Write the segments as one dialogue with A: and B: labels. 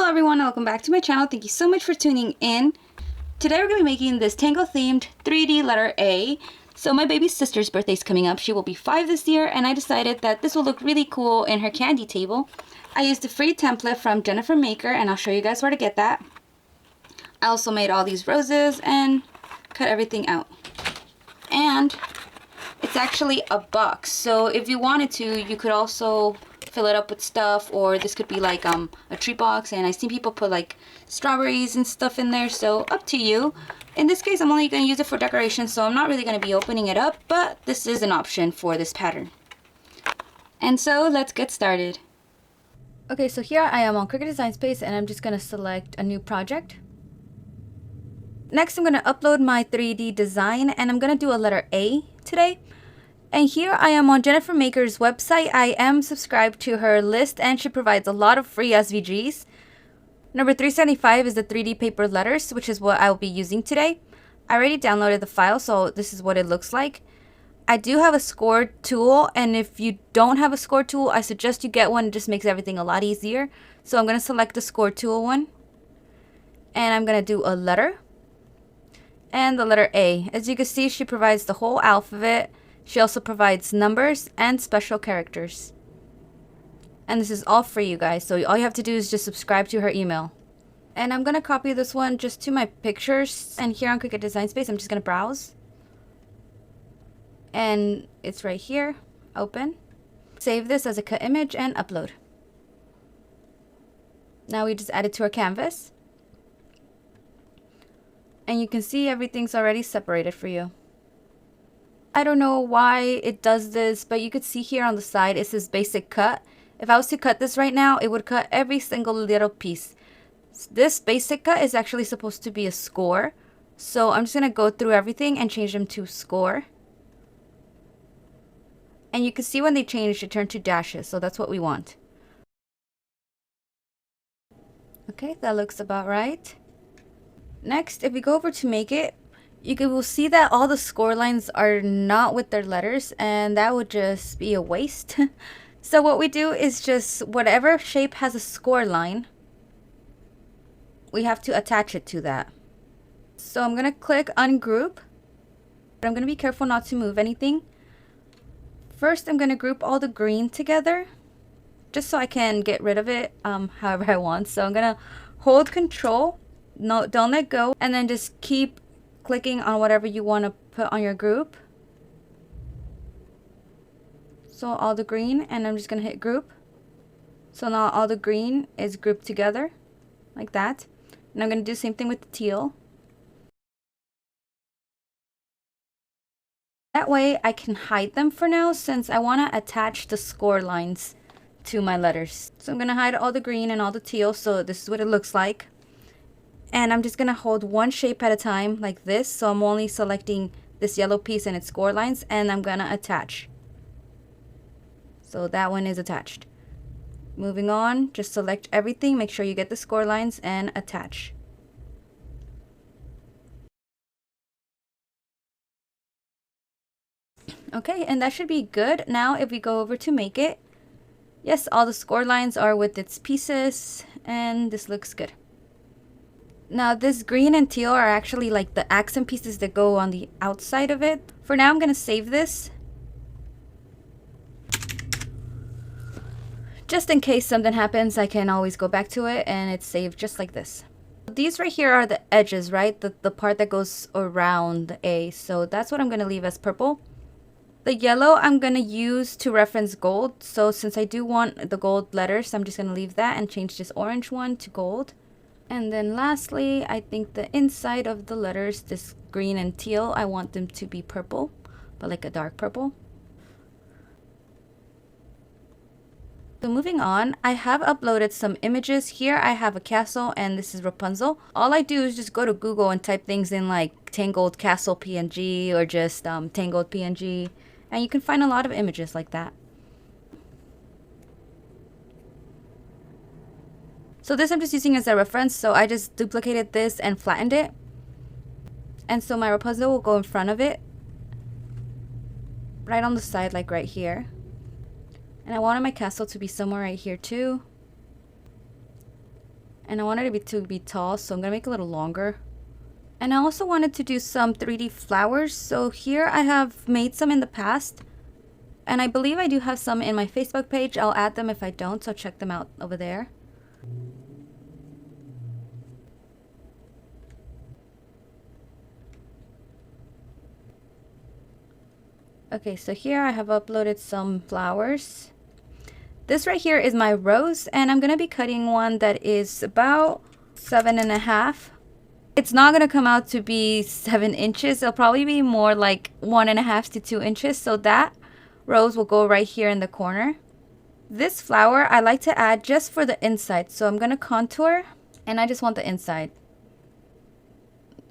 A: everyone, and welcome back to my channel. Thank you so much for tuning in. Today we're going to be making this Tangled themed 3D letter A. So my baby sister's birthday is coming up. She will be 5 this year, and I decided that this will look really cool in her candy table. I used a free template from Jennifer Maker, and I'll show you guys where to get that. I also made all these roses and cut everything out. And it's actually a box, so if you wanted to, you could also fill it up with stuff, or this could be like a tree box, and I've seen people put like strawberries and stuff in there, so up to you. In this case, I'm only going to use it for decoration, so I'm not really going to be opening it up, but this is an option for this pattern. And so let's get started. Okay, so here I am on Cricut Design Space, and I'm just going to select a new project. Next, I'm going to upload my 3D design, and I'm going to do a letter A today. And here I am on Jennifer Maker's website. I am subscribed to her list, and she provides a lot of free SVGs. Number 375 is the 3D paper letters, which is what I'll be using today. I already downloaded the file, so this is what it looks like. I do have a score tool, and if you don't have a score tool, I suggest you get one. It just makes everything a lot easier. So I'm going to select the score tool one, and I'm going to do a letter and the letter A. As you can see, she provides the whole alphabet. She also provides numbers and special characters. And this is all free, you guys. So all you have to do is just subscribe to her email. And I'm going to copy this one just to my pictures. And here on Cricut Design Space, I'm just going to browse. And it's right here. Open. Save this as a cut image and upload. Now we just add it to our canvas. And you can see everything's already separated for you. I don't know why it does this, but you could see here on the side it says basic cut. If I was to cut this right now, it would cut every single little piece. This basic cut is actually supposed to be a score. So I'm just going to go through everything and change them to score. And you can see when they change, it turned to dashes. So that's what we want. Okay, that looks about right. Next, if we go over to make it, you will see that all the score lines are not with their letters, and that would just be a waste. So what we do is just whatever shape has a score line, we have to attach it to that. So I'm going to click ungroup, but I'm going to be careful not to move anything. First, I'm going to group all the green together, just so I can get rid of it however I want. So I'm going to hold Control, no, don't let go, and then just keep clicking on whatever you want to put on your group. So all the green, and I'm just going to hit group. So now all the green is grouped together like that. And I'm going to do the same thing with the teal. That way I can hide them for now, since I want to attach the score lines to my letters. So I'm going to hide all the green and all the teal. So this is what it looks like. And I'm just going to hold one shape at a time like this. So I'm only selecting this yellow piece and its score lines, and I'm going to attach. So that one is attached. Moving on, just select everything. Make sure you get the score lines and attach. Okay, and that should be good. Now if we go over to make it, yes, all the score lines are with its pieces, and this looks good. Now this green and teal are actually like the accent pieces that go on the outside of it. For now, I'm going to save this, just in case something happens. I can always go back to it, and it's saved just like this. These right here are the edges, right? The part that goes around the A. So that's what I'm going to leave as purple. The yellow I'm going to use to reference gold. So since I do want the gold letters, I'm just going to leave that and change this orange one to gold. And then lastly, I think the inside of the letters, this green and teal, I want them to be purple, but like a dark purple. So moving on, I have uploaded some images. Here I have a castle, and this is Rapunzel. All I do is just go to Google and type things in like Tangled Castle PNG, or just Tangled PNG, and you can find a lot of images like that. So this I'm just using as a reference, so I just duplicated this and flattened it. And so my Rapunzel will go in front of it, right on the side, like right here. And I wanted my castle to be somewhere right here too. And I wanted it to be tall, so I'm gonna make it a little longer. And I also wanted to do some 3D flowers. So here I have made some in the past. And I believe I do have some in my Facebook page. I'll add them if I don't, so check them out over there. Okay, so here I have uploaded some flowers. This right here is my rose, and I'm gonna be cutting one that is about 7.5. It's not gonna come out to be 7 inches. It'll probably be more like 1.5 to 2 inches. So that rose will go right here in the corner. This flower I like to add just for the inside. So I'm gonna contour, and I just want the inside.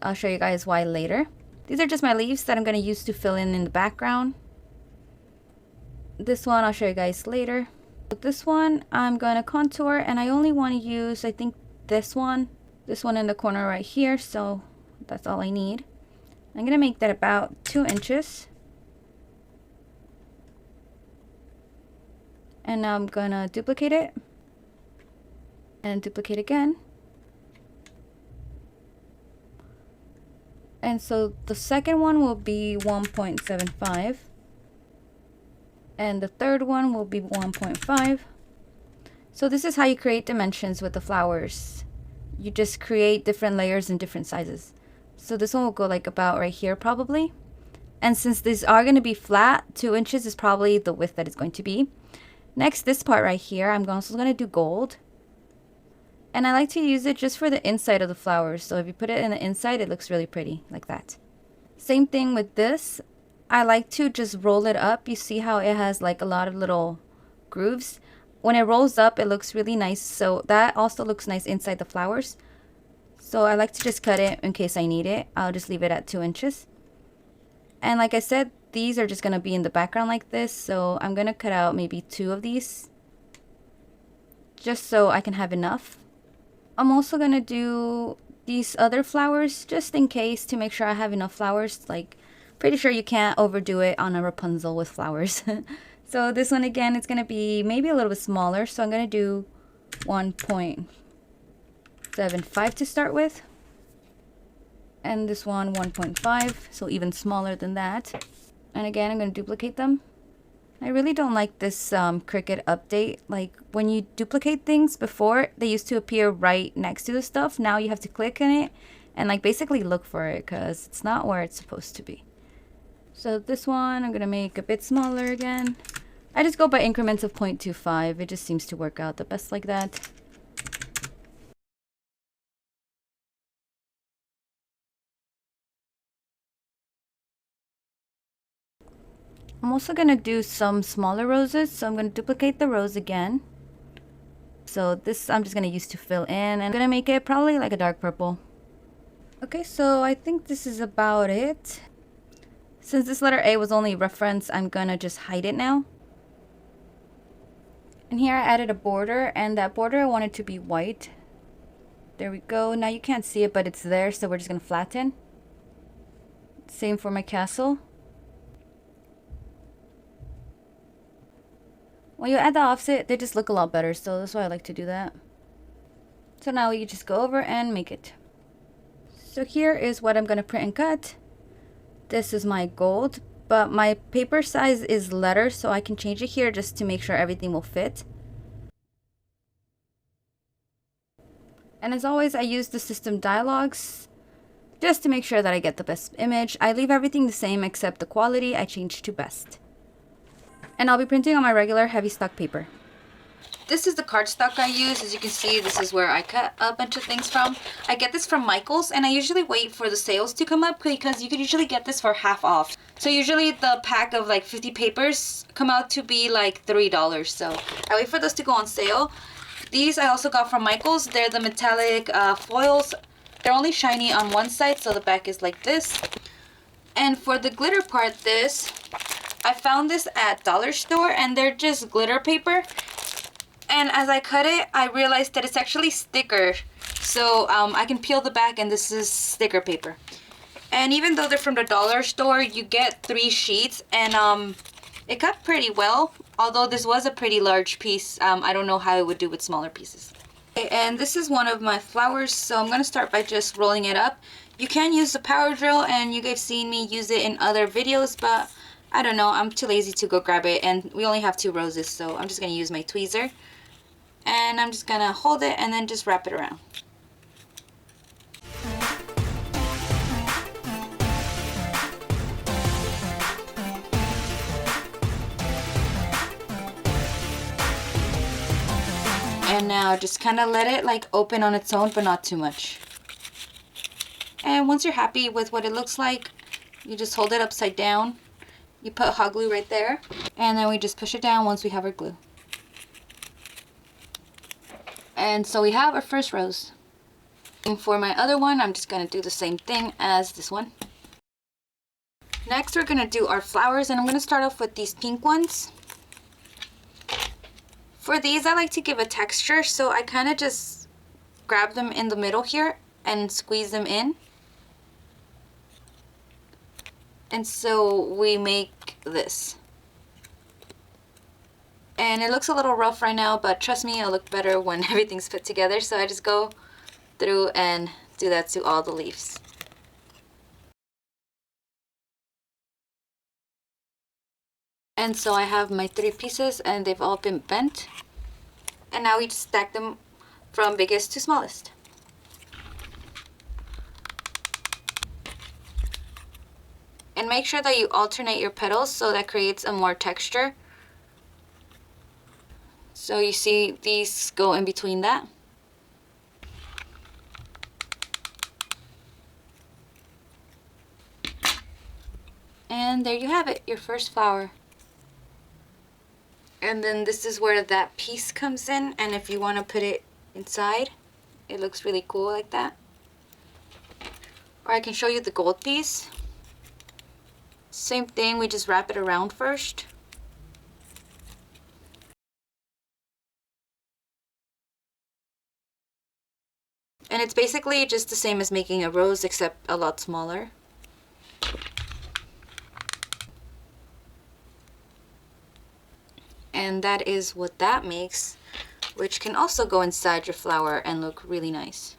A: I'll show you guys why later. These are just my leaves that I'm going to use to fill in the background. This one I'll show you guys later. With this one I'm going to contour, and I only want to use, I think, this one in the corner right here, so that's all I need. I'm going to make that about 2 inches. And now I'm going to duplicate it and duplicate again. And so the second one will be 1.75 and the third one will be 1.5. So this is how you create dimensions with the flowers. You just create different layers in different sizes. So this one will go like about right here probably. And since these are going to be flat, 2 inches is probably the width that it's going to be. Next, this part right here, I'm also going to do gold. And I like to use it just for the inside of the flowers. So if you put it in the inside, it looks really pretty like that. Same thing with this. I like to just roll it up. You see how it has like a lot of little grooves. When it rolls up, it looks really nice. So that also looks nice inside the flowers. So I like to just cut it in case I need it. I'll just leave it at 2 inches. And like I said, these are just going to be in the background like this. So I'm going to cut out maybe 2 of these, just so I can have enough. I'm also going to do these other flowers just in case, to make sure I have enough flowers. Like, pretty sure you can't overdo it on a Rapunzel with flowers. So this one again, it's going to be maybe a little bit smaller. So I'm going to do 1.75 to start with. And this one 1.5, so even smaller than that. And again, I'm going to duplicate them. I really don't like this Cricut update. Like, when you duplicate things before, they used to appear right next to the stuff. Now you have to click on it and like basically look for it because it's not where it's supposed to be. So this one I'm going to make a bit smaller again. I just go by increments of 0.25. It just seems to work out the best like that. I'm also going to do some smaller roses, so I'm going to duplicate the rose again. So this I'm just going to use to fill in, and I'm going to make it probably like a dark purple. Okay, so I think this is about it. Since this letter A was only reference, I'm going to just hide it now. And here I added a border, and that border I want it to be white. There we go. Now you can't see it, but it's there, so we're just going to flatten. Same for my castle. When you add the offset, they just look a lot better, so that's why I like to do that. So now you just go over and make it. So here is what I'm going to print and cut. This is my gold, but my paper size is letter, so I can change it here just to make sure everything will fit. And as always, I use the system dialogues just to make sure that I get the best image. I leave everything the same except the quality I change to best. And I'll be printing on my regular heavy stock paper. This is the cardstock I use. As you can see, this is where I cut a bunch of things from. I get this from Michael's, and I usually wait for the sales to come up because you can usually get this for half off. So usually the pack of like 50 papers come out to be like $3. So I wait for those to go on sale. These I also got from Michael's. They're the metallic foils. They're only shiny on one side, so the back is like this. And for the glitter part, I found this at dollar store, and they're just glitter paper. And as I cut it, I realized that it's actually sticker. So I can peel the back, and this is sticker paper. And even though they're from the dollar store, you get 3 sheets, and it cut pretty well. Although this was a pretty large piece, I don't know how it would do with smaller pieces. And this is one of my flowers, so I'm going to start by just rolling it up. You can use the power drill, and you guys seen me use it in other videos, but I don't know, I'm too lazy to go grab it, and we only have 2 roses, so I'm just going to use my tweezer. And I'm just going to hold it and then just wrap it around. And now just kind of let it like open on its own, but not too much. And once you're happy with what it looks like, you just hold it upside down. You put hot glue right there, and then we just push it down once we have our glue. And so we have our first rose. And for my other one, I'm just going to do the same thing as this one. Next, we're going to do our flowers, and I'm going to start off with these pink ones. For these, I like to give a texture, so I kind of just grab them in the middle here and squeeze them in. And so we make this. And it looks a little rough right now, but trust me, it'll look better when everything's put together. So I just go through and do that to all the leaves. And so I have my 3 pieces, and they've all been bent. And now we just stack them from biggest to smallest. And make sure that you alternate your petals so that creates a more texture. So you see these go in between that. And there you have it, your first flower. And then this is where that piece comes in, and if you want to put it inside, it looks really cool like that. Or I can show you the gold piece. Same thing, we just wrap it around first. And it's basically just the same as making a rose, except a lot smaller. And that is what that makes, which can also go inside your flower and look really nice.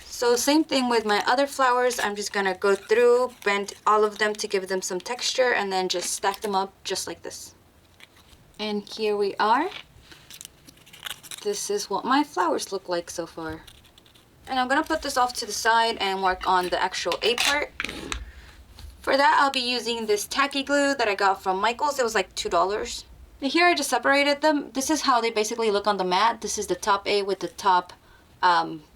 A: So same thing with my other flowers. I'm just gonna go through, bend all of them to give them some texture, and then just stack them up just like this. And here we are. This is what my flowers look like so far. And I'm gonna put this off to the side and work on the actual A part. For that, I'll be using this tacky glue that I got from Michael's. It was like $2. Here I just separated them. This is how they basically look on the mat. This is the top A with the top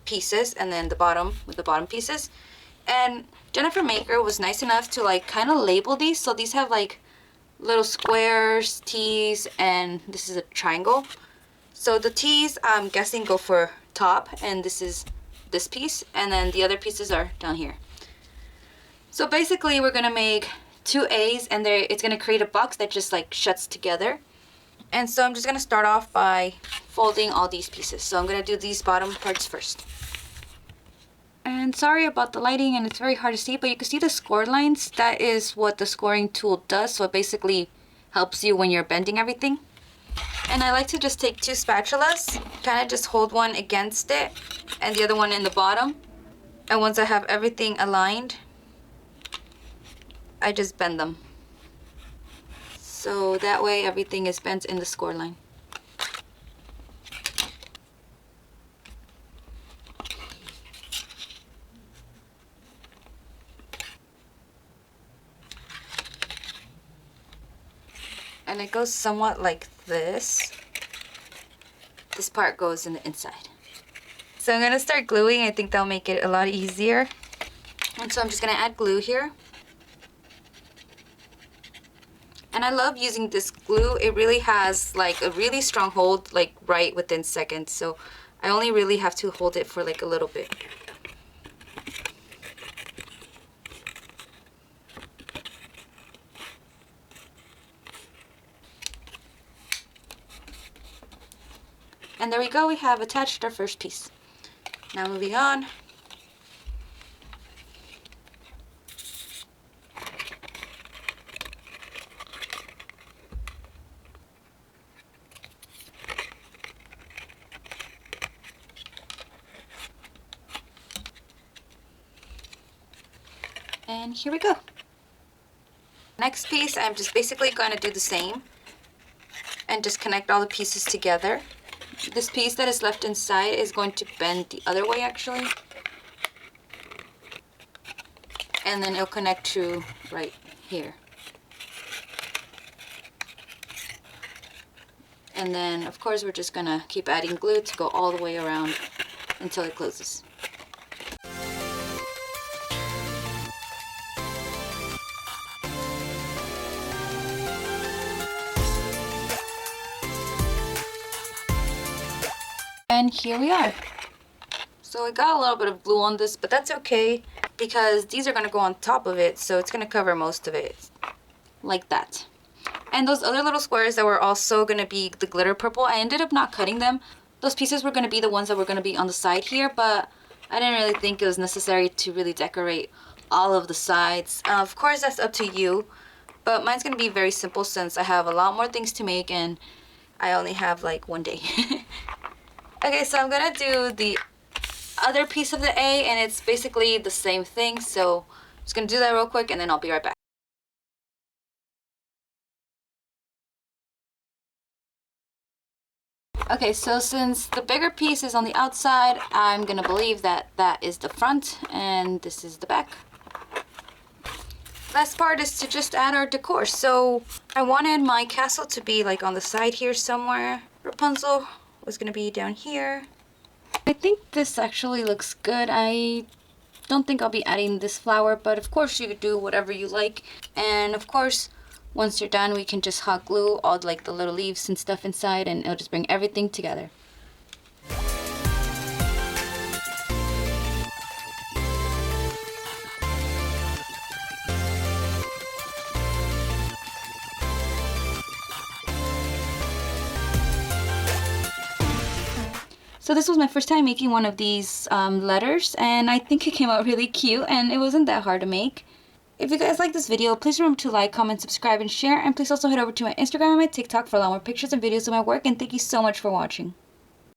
A: pieces, and then the bottom with the bottom pieces. And Jennifer Maker was nice enough to like kind of label these. So these have like little squares, T's, and this is a triangle. So the T's, I'm guessing, go for top, and this is this piece, and then the other pieces are down here. So basically we're gonna make 2 A's, and it's gonna create a box that just like shuts together. And so I'm just gonna start off by folding all these pieces. So I'm gonna do these bottom parts first. And sorry about the lighting, and it's very hard to see, but you can see the score lines. That is what the scoring tool does. So it basically helps you when you're bending everything. And I like to just take 2 spatulas, kind of just hold one against it and the other one in the bottom. And once I have everything aligned, I just bend them. So that way everything is bent in the score line. And it goes somewhat like this. This part goes in the inside. So I'm gonna start gluing. I think that'll make it a lot easier. And so I'm just gonna add glue here. And I love using this glue. It really has like a really strong hold, like right within seconds. So I only really have to hold it for like a little bit. And there we go, we have attached our first piece. Now moving on. And here we go. Next piece, I'm just basically going to do the same and just connect all the pieces together. This piece that is left inside is going to bend the other way actually. And then it'll connect to right here. And then of course we're just gonna keep adding glue to go all the way around until it closes. And here we are. So I got a little bit of glue on this, but that's okay because these are going to go on top of it, so it's going to cover most of it. Like that. And those other little squares that were also going to be the glitter purple, I ended up not cutting them. Those pieces were going to be the ones that were going to be on the side here, but I didn't really think it was necessary to really decorate all of the sides. Of course, that's up to you, but mine's going to be very simple since I have a lot more things to make and I only have like one day. Okay, so I'm gonna do the other piece of the A, and it's basically the same thing, so I'm just gonna do that real quick and then I'll be right back. Okay, so since the bigger piece is on the outside, I'm gonna believe that that is the front and this is the back. Last part is to just add our decor. So I wanted my castle to be like on the side here somewhere. Rapunzel was gonna be down here. I think this actually looks good. I don't think I'll be adding this flower, but of course you could do whatever you like. And of course, once you're done, we can just hot glue all like the little leaves and stuff inside, and it'll just bring everything together. So this was my first time making one of these letters, and I think it came out really cute, and it wasn't that hard to make. If you guys like this video, please remember to like, comment, subscribe, and share, and please also head over to my Instagram and my TikTok for a lot more pictures and videos of my work, and thank you so much for watching.